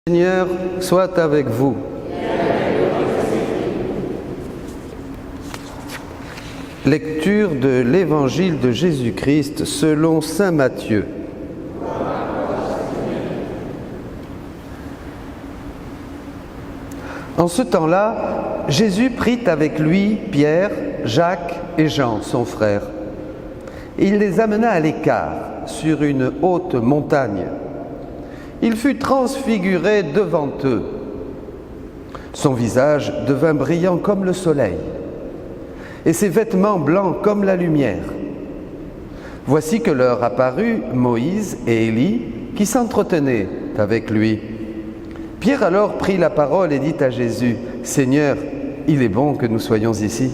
Seigneur soit avec vous. Lecture de l'Évangile de Jésus-Christ selon saint Matthieu. En ce temps-là, Jésus prit avec lui Pierre, Jacques et Jean, son frère. Et il les amena à l'écart, sur une haute montagne. Il fut transfiguré devant eux. Son visage devint brillant comme le soleil, et ses vêtements blancs comme la lumière. Voici que leur apparut Moïse et Élie, qui s'entretenaient avec lui. Pierre alors prit la parole et dit à Jésus, « Seigneur, il est bon que nous soyons ici.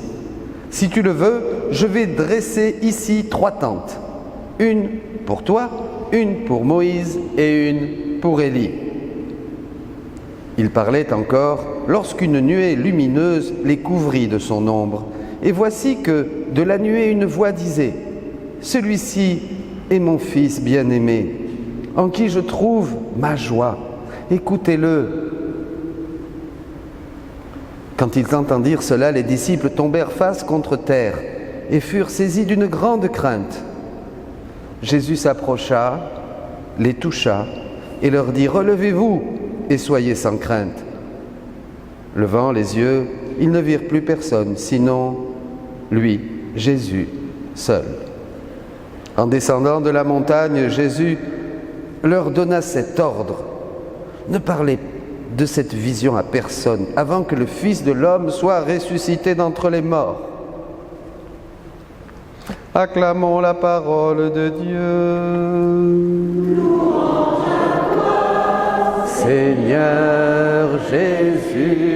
Si tu le veux, je vais dresser ici 3 tentes, une pour toi, une pour Moïse et une pour Élie. » Il parlait encore lorsqu'une nuée lumineuse les couvrit de son ombre. Et voici que de la nuée une voix disait, « Celui-ci est mon Fils bien-aimé, en qui je trouve ma joie. Écoutez-le. » Quand ils entendirent cela, les disciples tombèrent face contre terre et furent saisis d'une grande crainte. Jésus s'approcha, les toucha et leur dit, « Relevez-vous et soyez sans crainte. » Levant les yeux, ils ne virent plus personne, sinon lui, Jésus, seul. En descendant de la montagne, Jésus leur donna cet ordre, « Ne parlez de cette vision à personne, avant que le Fils de l'homme soit ressuscité d'entre les morts. » Acclamons la parole de Dieu. Louange à toi, Seigneur Jésus.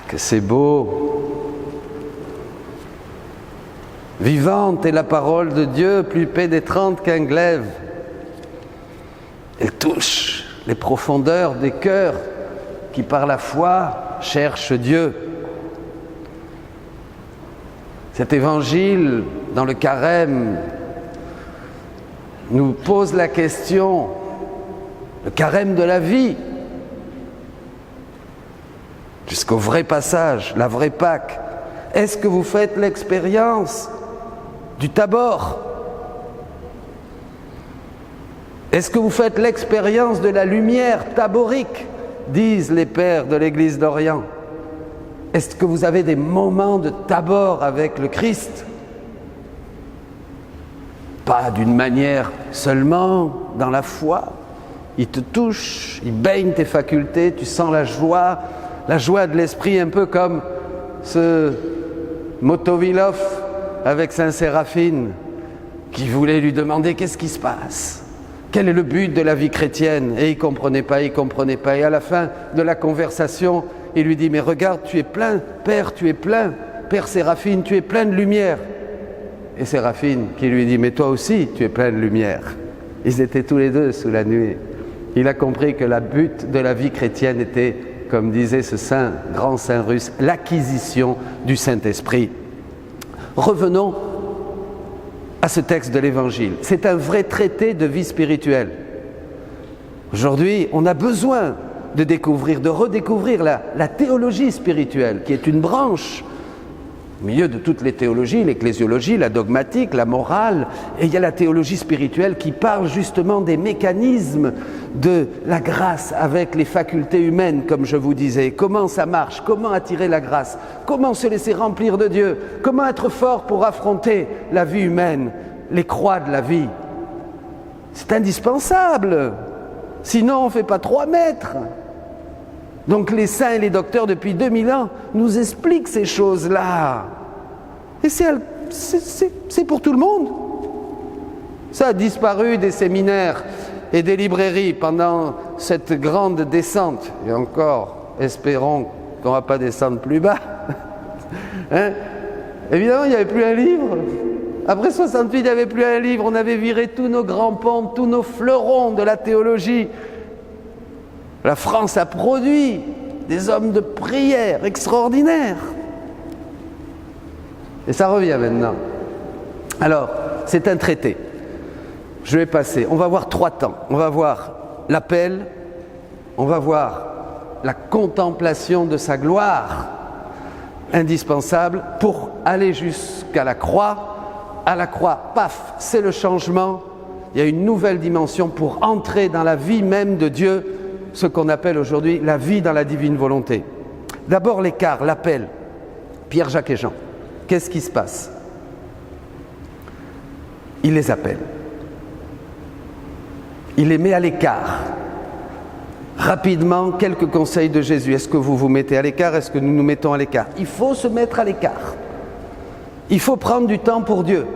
Que c'est beau. Vivante est la parole de Dieu, plus pénétrante qu'un glaive. Elle touche les profondeurs des cœurs qui, par la foi, cherchent Dieu. Cet évangile, dans le carême, nous pose la question, le carême de la vie, jusqu'au vrai passage, la vraie Pâque. Est-ce que vous faites l'expérience du Tabor? Est-ce que vous faites l'expérience de la lumière taborique, disent les pères de l'Église d'Orient? Est-ce que vous avez des moments de Tabor avec le Christ? Pas d'une manière seulement dans la foi. Il te touche, il baigne tes facultés, tu sens la joie de l'esprit, un peu comme ce Motovilov avec Saint Séraphine qui voulait lui demander qu'est-ce qui se passe, quel est le but de la vie chrétienne, et il ne comprenait pas, et à la fin de la conversation il lui dit, mais regarde, tu es plein, Père, tu es plein, Père Séraphine, tu es plein de lumière. Et Séraphine qui lui dit, mais toi aussi tu es plein de lumière. Ils étaient tous les deux sous la nuée. Il a compris que le but de la vie chrétienne était, comme disait ce grand saint russe, l'acquisition du Saint-Esprit. Revenons à ce texte de l'Évangile. C'est un vrai traité de vie spirituelle. Aujourd'hui, on a besoin de redécouvrir la théologie spirituelle, qui est une branche au milieu de toutes les théologies, l'ecclésiologie, la dogmatique, la morale, et il y a la théologie spirituelle qui parle justement des mécanismes de la grâce avec les facultés humaines, comme je vous disais. Comment ça marche? Comment attirer la grâce? Comment se laisser remplir de Dieu? Comment être fort pour affronter la vie humaine, les croix de la vie? C'est indispensable. Sinon, on ne fait pas 3 mètres. Donc les saints et les docteurs depuis 2000 ans nous expliquent ces choses-là. Et c'est pour tout le monde. Ça a disparu des séminaires et des librairies pendant cette grande descente. Et encore, espérons qu'on ne va pas descendre plus bas. Hein? Évidemment, il n'y avait plus un livre. Après 68, il n'y avait plus un livre. On avait viré tous nos grands pontes, tous nos fleurons de la théologie. La France a produit des hommes de prière extraordinaires. Et ça revient maintenant. Alors, c'est un traité. Je vais passer. On va voir 3 temps. On va voir l'appel, on va voir la contemplation de sa gloire, indispensable pour aller jusqu'à la croix. À la croix, paf, c'est le changement. Il y a une nouvelle dimension pour entrer dans la vie même de Dieu, ce qu'on appelle aujourd'hui la vie dans la divine volonté. D'abord l'écart, l'appel. Pierre, Jacques et Jean. Qu'est-ce qui se passe? Il les appelle. Il les met à l'écart. Rapidement, quelques conseils de Jésus. Est-ce que vous vous mettez à l'écart? Est-ce que nous nous mettons à l'écart? Il faut se mettre à l'écart. Il faut prendre du temps pour Dieu.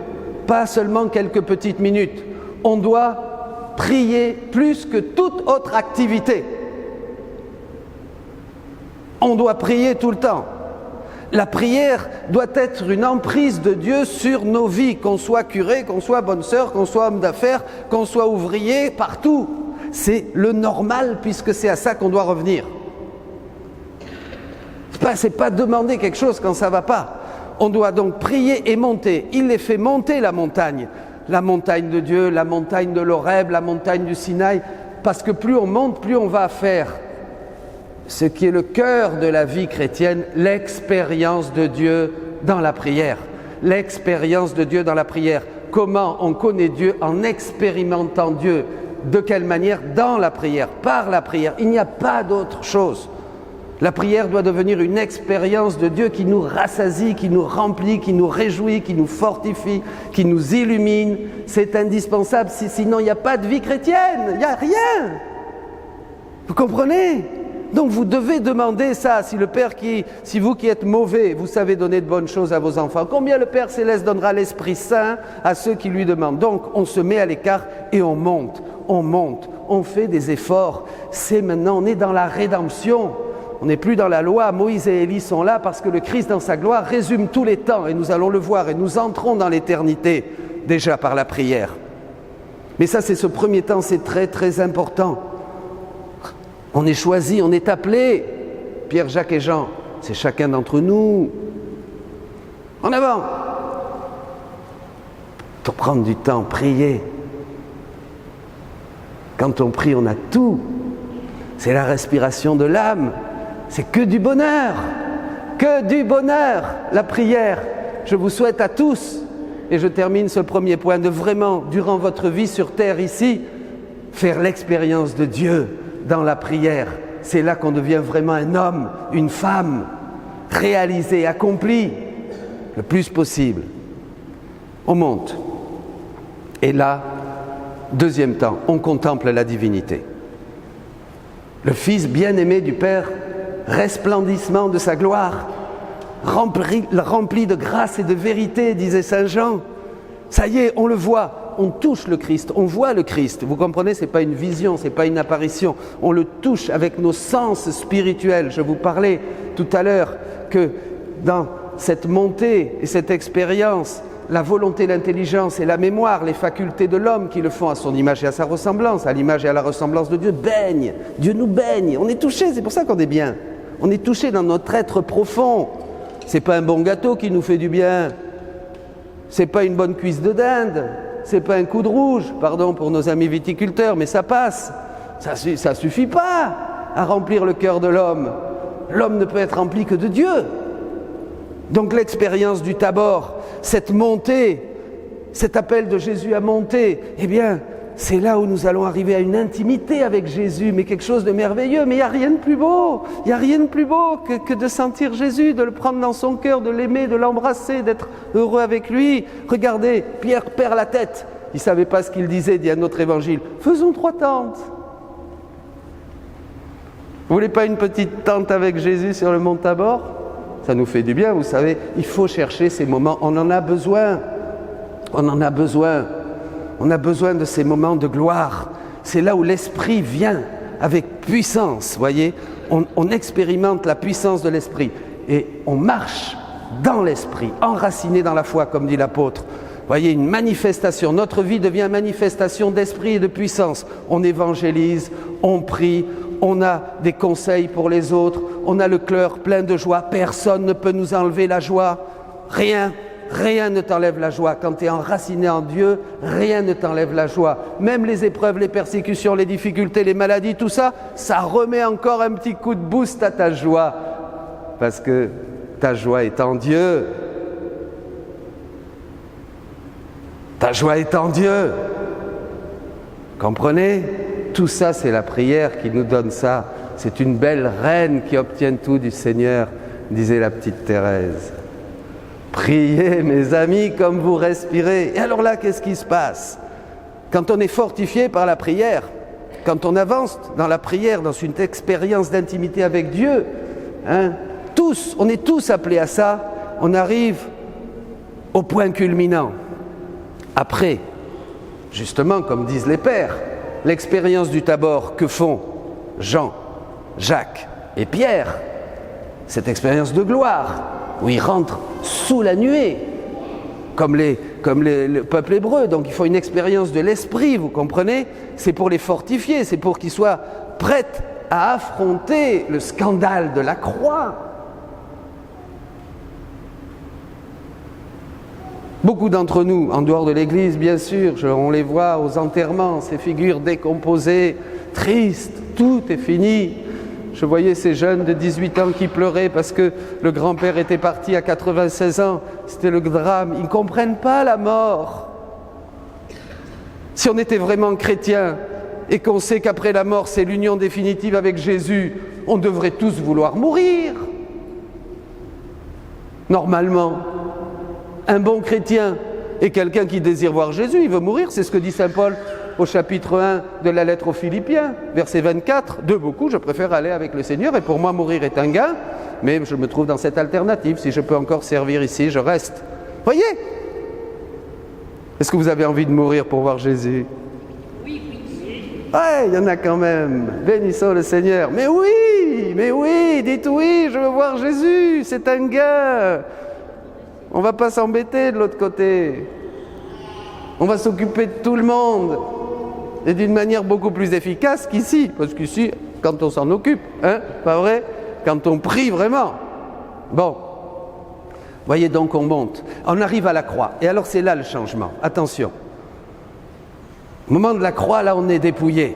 Pas seulement quelques petites minutes. On doit prier plus que toute autre activité. On doit prier tout le temps. La prière doit être une emprise de Dieu sur nos vies, qu'on soit curé, qu'on soit bonne sœur, qu'on soit homme d'affaires, qu'on soit ouvrier, partout. C'est le normal puisque c'est à ça qu'on doit revenir. C'est pas demander quelque chose quand ça ne va pas. On doit donc prier et monter. Il les fait monter la montagne de Dieu, la montagne de l'Horeb, la montagne du Sinaï, parce que plus on monte, plus on va faire ce qui est le cœur de la vie chrétienne, l'expérience de Dieu dans la prière. L'expérience de Dieu dans la prière. Comment on connaît Dieu? En expérimentant Dieu. De quelle manière? Dans la prière, par la prière. Il n'y a pas d'autre chose. La prière doit devenir une expérience de Dieu qui nous rassasie, qui nous remplit, qui nous réjouit, qui nous fortifie, qui nous illumine. C'est indispensable, sinon il n'y a pas de vie chrétienne, il n'y a rien. Vous comprenez? Donc vous devez demander ça. Si vous qui êtes mauvais, vous savez donner de bonnes choses à vos enfants, combien le Père Céleste donnera l'Esprit Saint à ceux qui lui demandent? Donc on se met à l'écart et on monte, on fait des efforts. C'est maintenant, on est dans la rédemption. On n'est plus dans la loi. Moïse et Élie sont là parce que le Christ dans sa gloire résume tous les temps et nous allons le voir et nous entrons dans l'éternité déjà par la prière. Mais ça, c'est ce premier temps, c'est très très important. On est choisi, on est appelé. Pierre, Jacques et Jean, c'est chacun d'entre nous. En avant. Pour prendre du temps, prier. Quand on prie, on a tout. C'est la respiration de l'âme. C'est que du bonheur. Que du bonheur, la prière. Je vous souhaite à tous, et je termine ce premier point, de vraiment, durant votre vie sur terre ici, faire l'expérience de Dieu dans la prière. C'est là qu'on devient vraiment un homme, une femme, réalisé, accompli, le plus possible. On monte. Et là, deuxième temps, on contemple la divinité. Le Fils bien-aimé du Père, resplendissement de sa gloire, rempli de grâce et de vérité, disait Saint Jean. Ça y est, on le voit, on touche le Christ, on voit le Christ. Vous comprenez, ce n'est pas une vision, ce n'est pas une apparition. On le touche avec nos sens spirituels. Je vous parlais tout à l'heure que dans cette montée et cette expérience, la volonté, l'intelligence et la mémoire, les facultés de l'homme qui le font à son image et à sa ressemblance, à l'image et à la ressemblance de Dieu, baignent. Dieu nous baigne. On est touché, c'est pour ça qu'on est bien. On est touché dans notre être profond. C'est pas un bon gâteau qui nous fait du bien. C'est pas une bonne cuisse de dinde. C'est pas un coup de rouge, pardon pour nos amis viticulteurs, mais ça passe. Ça suffit pas à remplir le cœur de l'homme. L'homme ne peut être rempli que de Dieu. Donc l'expérience du Tabor, cette montée, cet appel de Jésus à monter, eh bien, c'est là où nous allons arriver à une intimité avec Jésus, mais quelque chose de merveilleux. Mais il n'y a rien de plus beau, il n'y a rien de plus beau que de sentir Jésus, de le prendre dans son cœur, de l'aimer, de l'embrasser, d'être heureux avec lui. Regardez, Pierre perd la tête. Il ne savait pas ce qu'il disait, dit un autre évangile. Faisons 3 tentes. Vous voulez pas une petite tente avec Jésus sur le mont Tabor? Ça nous fait du bien, vous savez. Il faut chercher ces moments. On en a besoin. On en a besoin. On a besoin de ces moments de gloire. C'est là où l'Esprit vient avec puissance, voyez. On expérimente la puissance de l'Esprit. Et on marche dans l'Esprit, enraciné dans la foi, comme dit l'apôtre. Voyez, une manifestation. Notre vie devient manifestation d'Esprit et de puissance. On évangélise, on prie, on a des conseils pour les autres, on a le cœur plein de joie, personne ne peut nous enlever la joie, rien ne t'enlève la joie. Quand tu es enraciné en Dieu, rien ne t'enlève la joie. Même les épreuves, les persécutions, les difficultés, les maladies, tout ça, ça remet encore un petit coup de boost à ta joie. Parce que ta joie est en Dieu. Ta joie est en Dieu. Comprenez? Tout ça, c'est la prière qui nous donne ça. C'est une belle reine qui obtient tout du Seigneur, disait la petite Thérèse. Priez, mes amis, comme vous respirez. Et alors là, qu'est-ce qui se passe? Quand on est fortifié par la prière, quand on avance dans la prière, dans une expérience d'intimité avec Dieu, on est tous appelés à ça, on arrive au point culminant. Après, justement, comme disent les pères, l'expérience du Tabor que font Jean, Jacques et Pierre, cette expérience de gloire, où ils rentrent sous la nuée, comme le peuple hébreu. Donc il faut une expérience de l'esprit, vous comprenez? C'est pour les fortifier, c'est pour qu'ils soient prêts à affronter le scandale de la croix. Beaucoup d'entre nous, en dehors de l'église, bien sûr, on les voit aux enterrements, ces figures décomposées, tristes, tout est fini. Je voyais ces jeunes de 18 ans qui pleuraient parce que le grand-père était parti à 96 ans. C'était le drame. Ils ne comprennent pas la mort. Si on était vraiment chrétien et qu'on sait qu'après la mort, c'est l'union définitive avec Jésus, on devrait tous vouloir mourir. Normalement, un bon chrétien et quelqu'un qui désire voir Jésus, il veut mourir. C'est ce que dit saint Paul au chapitre 1 de la lettre aux Philippiens, verset 24. De beaucoup, je préfère aller avec le Seigneur et pour moi mourir est un gain, mais je me trouve dans cette alternative. Si je peux encore servir ici, je reste. Voyez? Est-ce que vous avez envie de mourir pour voir Jésus? Oui. Ouais, il y en a quand même. Bénissons le Seigneur. Mais oui, dites oui, je veux voir Jésus, c'est un gain. On ne va pas s'embêter de l'autre côté. On va s'occuper de tout le monde. Et d'une manière beaucoup plus efficace qu'ici. Parce qu'ici, quand on s'en occupe, pas vrai? Quand on prie vraiment. Bon. Voyez donc, on monte. On arrive à la croix. Et alors c'est là le changement. Attention. Au moment de la croix, là, on est dépouillé.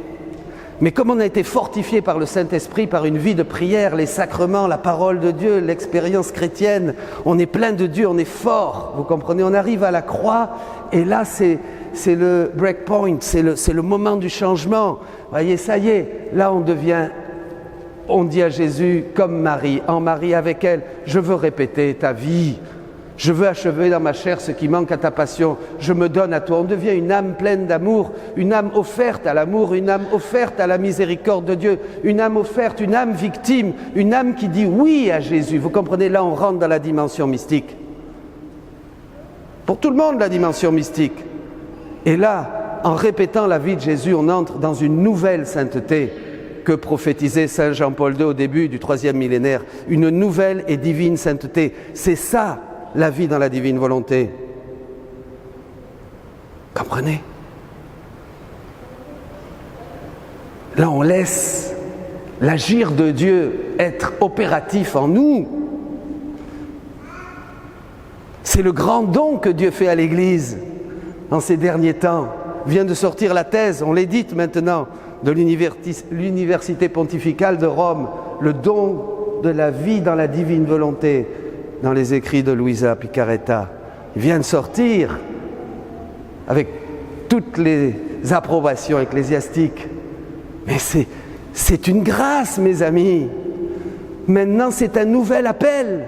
Mais comme on a été fortifié par le Saint-Esprit, par une vie de prière, les sacrements, la parole de Dieu, l'expérience chrétienne, on est plein de Dieu, on est fort, vous comprenez? On arrive à la croix et là c'est le breakpoint, c'est le moment du changement. Vous voyez, ça y est, là on dit à Jésus comme Marie, en Marie avec elle, je veux répéter ta vie. Je veux achever dans ma chair ce qui manque à ta passion. Je me donne à toi. On devient une âme pleine d'amour, une âme offerte à l'amour, une âme offerte à la miséricorde de Dieu, une âme offerte, une âme victime, une âme qui dit oui à Jésus. Vous comprenez, là on rentre dans la dimension mystique. Pour tout le monde, la dimension mystique. Et là, en répétant la vie de Jésus, on entre dans une nouvelle sainteté que prophétisait saint Jean-Paul II au début du 3e millénaire. Une nouvelle et divine sainteté. C'est ça, la vie dans la divine volonté. Comprenez? Là, on laisse l'agir de Dieu être opératif en nous. C'est le grand don que Dieu fait à l'Église en ces derniers temps. Vient de sortir la thèse, on l'édite maintenant, de l'Université pontificale de Rome, le don de la vie dans la divine volonté, dans les écrits de Luisa Picaretta. Il vient de sortir avec toutes les approbations ecclésiastiques. Mais c'est une grâce, mes amis. Maintenant, c'est un nouvel appel.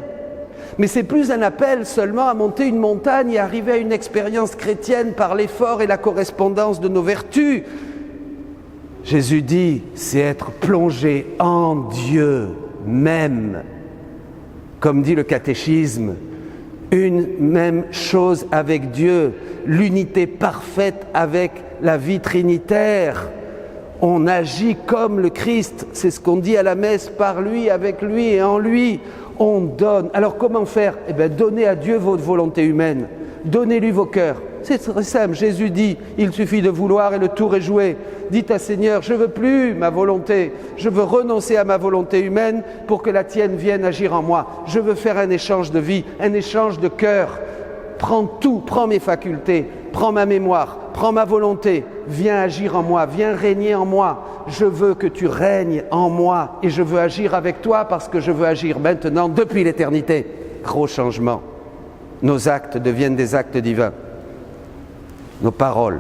Mais c'est plus un appel seulement à monter une montagne et arriver à une expérience chrétienne par l'effort et la correspondance de nos vertus. Jésus dit, c'est être plongé en Dieu même. Comme dit le catéchisme, une même chose avec Dieu, l'unité parfaite avec la vie trinitaire. On agit comme le Christ, c'est ce qu'on dit à la messe, par lui, avec lui et en lui. On donne. Alors comment faire? Eh bien, donnez à Dieu votre volonté humaine. Donnez-lui vos cœurs. C'est très simple. Jésus dit, il suffit de vouloir et le tour est joué. Dites à Seigneur, je ne veux plus ma volonté, je veux renoncer à ma volonté humaine pour que la tienne vienne agir en moi. Je veux faire un échange de vie, un échange de cœur. Prends tout, prends mes facultés, prends ma mémoire, prends ma volonté, viens agir en moi, viens régner en moi. Je veux que tu règnes en moi et je veux agir avec toi parce que je veux agir maintenant depuis l'éternité. Gros changement. Nos actes deviennent des actes divins. Nos paroles,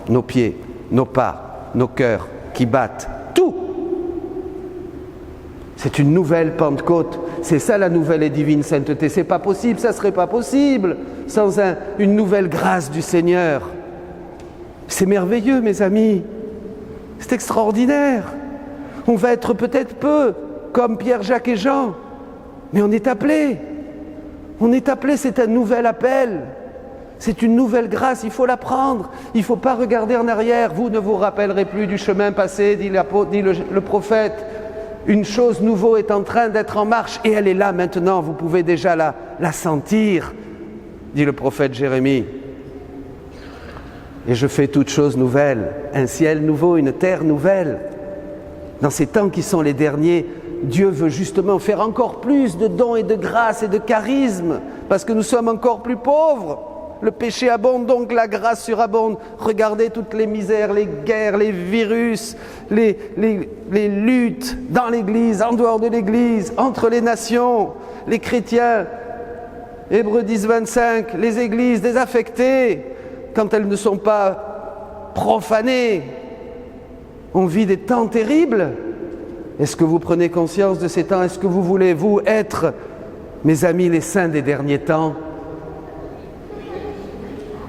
nos pieds, nos pas, nos cœurs qui battent, tout. C'est une nouvelle Pentecôte. C'est ça la nouvelle et divine sainteté. C'est pas possible, ça serait pas possible sans une nouvelle grâce du Seigneur. C'est merveilleux, mes amis. C'est extraordinaire. On va être peut-être peu comme Pierre, Jacques et Jean, mais on est appelés. On est appelés, c'est un nouvel appel. C'est une nouvelle grâce, il faut la prendre. Il ne faut pas regarder en arrière. Vous ne vous rappellerez plus du chemin passé, dit le prophète. Une chose nouvelle est en train d'être en marche et elle est là maintenant. Vous pouvez déjà la sentir, dit le prophète Jérémie. Et je fais toutes choses nouvelles, un ciel nouveau, une terre nouvelle. Dans ces temps qui sont les derniers, Dieu veut justement faire encore plus de dons et de grâce et de charisme, parce que nous sommes encore plus pauvres. Le péché abonde, donc la grâce surabonde. Regardez toutes les misères, les guerres, les virus, les luttes dans l'Église, en dehors de l'Église, entre les nations, les chrétiens. Hébreux 10, 25, les églises désaffectées, quand elles ne sont pas profanées. On vit des temps terribles. Est-ce que vous prenez conscience de ces temps? Est-ce que vous voulez, vous, être, mes amis, les saints des derniers temps?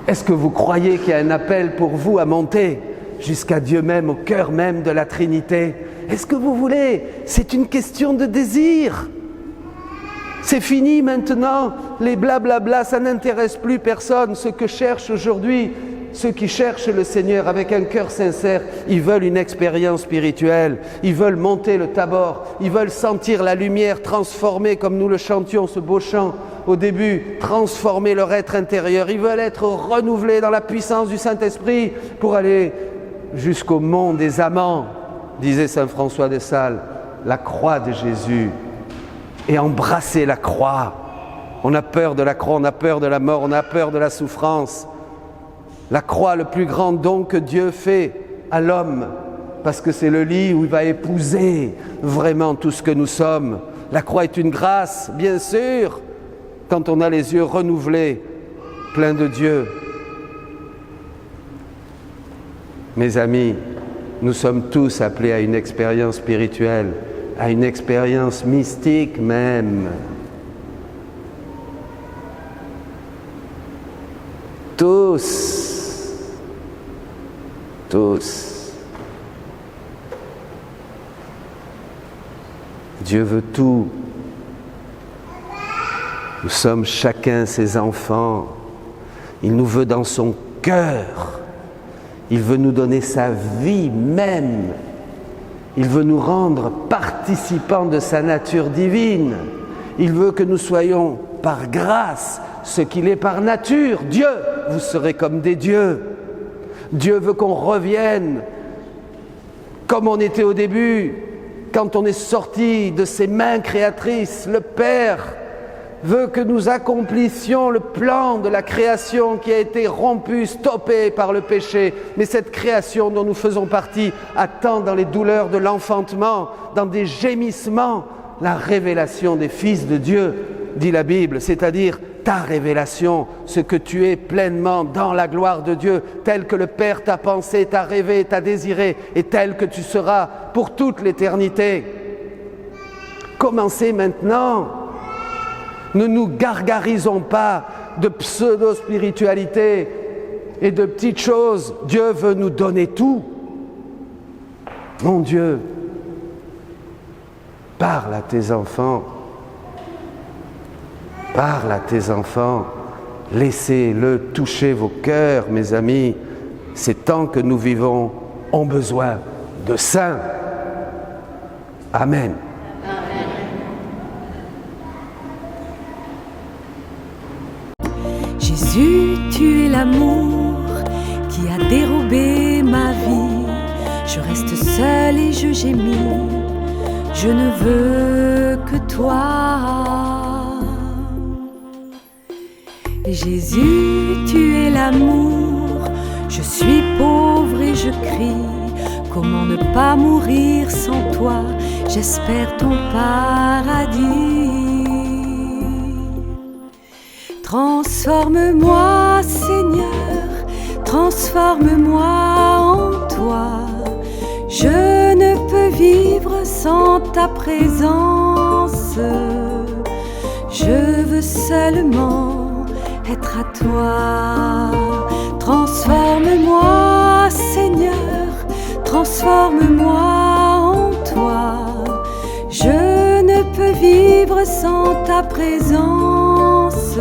Est-ce que vous croyez qu'il y a un appel pour vous à monter jusqu'à Dieu même, au cœur même de la Trinité? Est-ce que vous voulez? C'est une question de désir. C'est fini maintenant, les blablabla, ça n'intéresse plus personne. Ce que cherchent aujourd'hui, ceux qui cherchent le Seigneur avec un cœur sincère, ils veulent une expérience spirituelle, ils veulent monter le Tabor, ils veulent sentir la lumière transformer, comme nous le chantions, ce beau chant au début, transformer leur être intérieur. Ils veulent être renouvelés dans la puissance du Saint-Esprit pour aller jusqu'au mont des amants, disait saint François de Sales, la croix de Jésus, et embrasser la croix. On a peur de la croix, on a peur de la mort, on a peur de la souffrance. La croix, le plus grand don que Dieu fait à l'homme, parce que c'est le lit où il va épouser vraiment tout ce que nous sommes. La croix est une grâce, bien sûr, quand on a les yeux renouvelés, pleins de Dieu. Mes amis, nous sommes tous appelés à une expérience spirituelle, à une expérience mystique même. Tous. Dieu veut tout. Nous sommes chacun ses enfants. Il nous veut dans son cœur. Il veut nous donner sa vie même. Il veut nous rendre participants de sa nature divine. Il veut que nous soyons par grâce ce qu'il est par nature. Dieu, vous serez comme des dieux. Dieu veut qu'on revienne comme on était au début, quand on est sorti de ses mains créatrices. Le Père veut que nous accomplissions le plan de la création qui a été rompu, stoppé par le péché. Mais cette création dont nous faisons partie attend dans les douleurs de l'enfantement, dans des gémissements, la révélation des fils de Dieu, dit la Bible, c'est-à-dire ta révélation, ce que tu es pleinement dans la gloire de Dieu, tel que le Père t'a pensé, t'a rêvé, t'a désiré, et tel que tu seras pour toute l'éternité. Commencez maintenant. Ne nous gargarisons pas de pseudo-spiritualité et de petites choses. Dieu veut nous donner tout. Mon Dieu, parle à tes enfants. Parle à tes enfants. Laissez-le toucher vos cœurs, mes amis. Ces temps que nous vivons ont besoin de saints. Amen. Jésus, tu es l'amour qui a dérobé ma vie. Je reste seule et je gémis, je ne veux que toi. Jésus, tu es l'amour, je suis pauvre et je crie. Comment ne pas mourir sans toi? J'espère ton paradis. Transforme-moi, Seigneur, transforme-moi en toi. Je ne peux vivre sans ta présence. Je veux seulement être à toi. Transforme-moi, Seigneur, transforme-moi en toi. Je ne peux vivre sans ta présence.